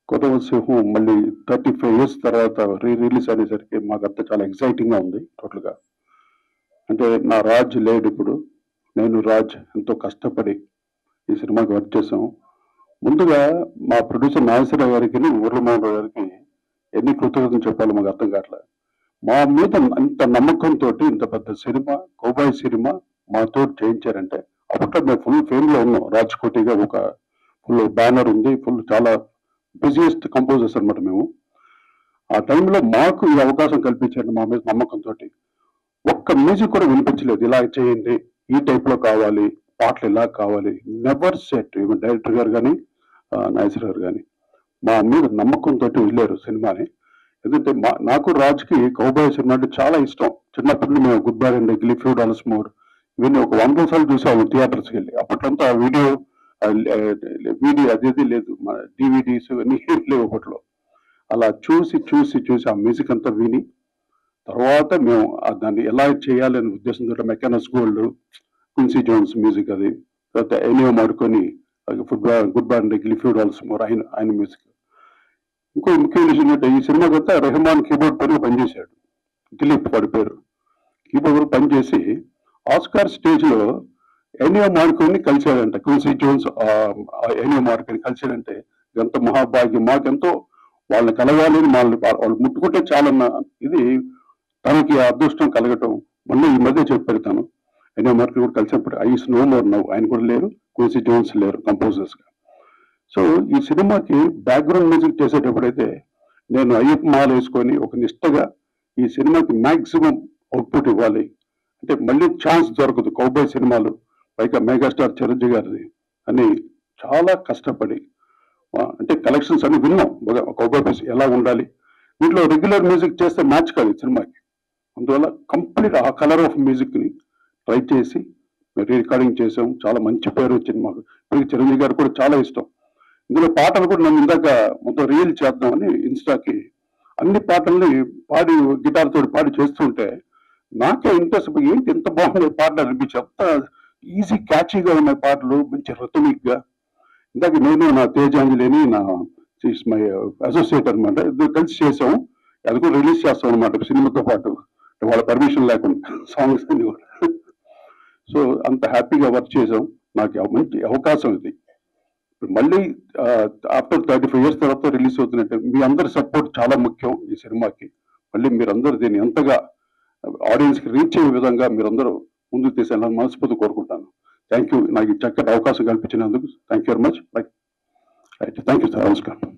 కొత్త సింహం మళ్ళీ 35 ఇయర్స్ తర్వాత రిలీజ్ అనేసరికి మాకంతా చాలా ఎక్సైటింగ్‌గా ఉంది టోటల్‌గా. అంటే నా రాజ్ లేడు ఇప్పుడు. నేను, రాజ్ ఎంతో కష్టపడి ఈ సినిమాకి వర్క్ చేసాం. ముందుగా మా ప్రొడ్యూసర్ నాగేశ్వరరావు గారికిని, మురళీమోహన్ గారికి ఎన్ని కృతజ్ఞతలు చెప్పాలో మాకు అర్థం కావట్లే. మా మీద అంత నమ్మకంతోటి ఇంత పెద్ద సినిమా, కౌబాయ్ సినిమా మాతోటి చేయించారంటే అప్పట్లో మేము ఫుల్ ఫేమ్‌లో ఉన్నాం. రాజ్‌కోటిగా ఒక ఫుల్ బ్యానర్ ఉంది. ఫుల్ చాలా బిజియెస్ట్ కంపోజర్స్ అన్నమాట మేము. ఆ టైంలో మాకు ఈ అవకాశం కల్పించారు మా మీద నమ్మకంతోటి. ఒక్క మ్యూజిక్ కూడా వినిపించలేదు. ఇలా చేయండి, ఈ టైప్‌లో కావాలి, పాటలు ఇలా కావాలి. Never set. ఈవెన్ డైరెక్టర్ గారు గాని, నాగేశ్వర గారు గాని మా మీద నమ్మకంతోటి వదిలారు సినిమాని. ఎందుకంటే నాకు రాజ్‌కి కౌబాయ్ సినిమా అంటే చాలా ఇష్టం. చిన్నప్పటి నుండి మేము 'గుడ్ బై అండ్ గిల్లీ ఫ్యూ డాలర్స్ మోర్' ఇవన్నీ ఒక 100 సార్లు చూసాము థియేటర్స్‌కెళ్ళి. అప్పట్లంతా వీడియో వీడియో అదేది లేదు. మన డీవీడీస్ ఇవన్నీ లేవు అప్పట్లో. అలా చూసి ఆ మ్యూజిక్ అంతా విని తర్వాత మేము దాన్ని ఎలా చేయాలనే ఉద్దేశంతో 'MacKenna's Gold', 'Quincy Jones' music అది. తర్వాత 'Ennio Morricone' 'good bye and గిల్లీ ఫ్యూ డాలర్స్ మోర్' ఆయన మ్యూజిక్. ఇంకో ముఖ్యమైన విషయం ఏంటంటే ఈ సినిమాకంతా రెహమాన్ కీబోర్డ్ పైన పనిచేశాడు. దిలీప్ వాడి పేరు. కీబోర్డ్ పనిచేసి ఆస్కార్ స్టేజ్‌లో ఎనియో మార్కోని కలిశాడంట. 'క్విన్సీ జోన్స్' ఎనియో మార్కోని కలిశాడంటే ఎంత మహాభాగ్యం. మాకెంతో వాళ్ళని కలవాలి అని వాళ్ళు ముట్టుకుంటే చాలన్న ఇది తనకి ఆ అదృష్టం కలగటం. మొన్న ఈ మధ్య చెప్పాడు తను. ఎనియో మార్కోని కూడా కలిసినప్పుడు I is no more now. ఆయన కూడా లేరు. 'క్విన్సీ జోన్స్' లేరు కంపోజర్స్‌గా. సో ఈ సినిమాకి బ్యాక్‌గ్రౌండ్ మ్యూజిక్ చేసేటప్పుడైతే నేను అయ్యప్ప మాల వేసుకొని ఒక నిష్టగా ఈ సినిమాకి మాక్సిమం అవుట్‌పుట్ ఇవ్వాలి. అంటే మళ్ళీ ఛాన్స్ దొరకదు. కౌబాయ్ సినిమాలు పైగా మెగాస్టార్ చిరంజీవి గారిది అని చాలా కష్టపడి అంటే కలెక్షన్స్ అన్ని విన్నాం. కౌబాయ్ పీస్ ఎలా ఉండాలి. దీంట్లో రెగ్యులర్ మ్యూజిక్ చేస్తే మ్యాచ్ కాదు ఈ సినిమాకి. అందువల్ల కంప్లీట్ ఆ కలర్ ఆఫ్ మ్యూజిక్‌ని ట్రై చేసి రీ రికార్డింగ్ చేసాం. చాలా మంచి పేరు వచ్చింది మాకు. ఇప్పటికి చిరంజీవి గారికి కూడా చాలా ఇష్టం. ఇందులో పాటలు కూడా నన్ను ఇందాక మొత్తం రీల్ చేద్దామని ఇన్‌స్టాకి అన్ని పాటల్ని పాడి గిటార్ తోటి పాడి చేస్తుంటే నాకే ఇంట్రెస్ట్ ఏంటి ఇంత బాగున్నాయి పాటలు అనిపించి అంత ఈజీ క్యాచీగా ఉన్నాయి పాటలు మంచి రిథమిక్‌గా. ఇందాక నేను నా తేజాంజలిని నా ఈస్ మై అసోసియేట్ అనమాట. ఇద్దరు కలిసి చేసాం. అది కూడా రిలీజ్ చేస్తాం అనమాట సినిమాతో పాటు. వాళ్ళ పర్మిషన్ లేకుండా సాంగ్స్ అన్ని కూడా. సో అంత హ్యాపీగా వర్క్ చేసాం. నాకు మంచి అవకాశం ఇది. మళ్ళీ ఆఫ్టర్ 35 ఇయర్స్ తర్వాత రిలీజ్ అవుతున్నట్టు మీ అందరి సపోర్ట్ చాలా ముఖ్యం ఈ సినిమాకి. మళ్ళీ మీరందరూ దీన్ని ఎంతగా ఆడియన్స్‌కి రీచ్ అయ్యే విధంగా మీరందరూ ముందుకు తీసుకెళ్లాలని మనస్ఫూర్తిగా కోరుకుంటాను. Thank you. నాకు ఈ చక్కటి అవకాశం కల్పించినందుకు thank you very much. Right. Thank you sir. నమస్కారం.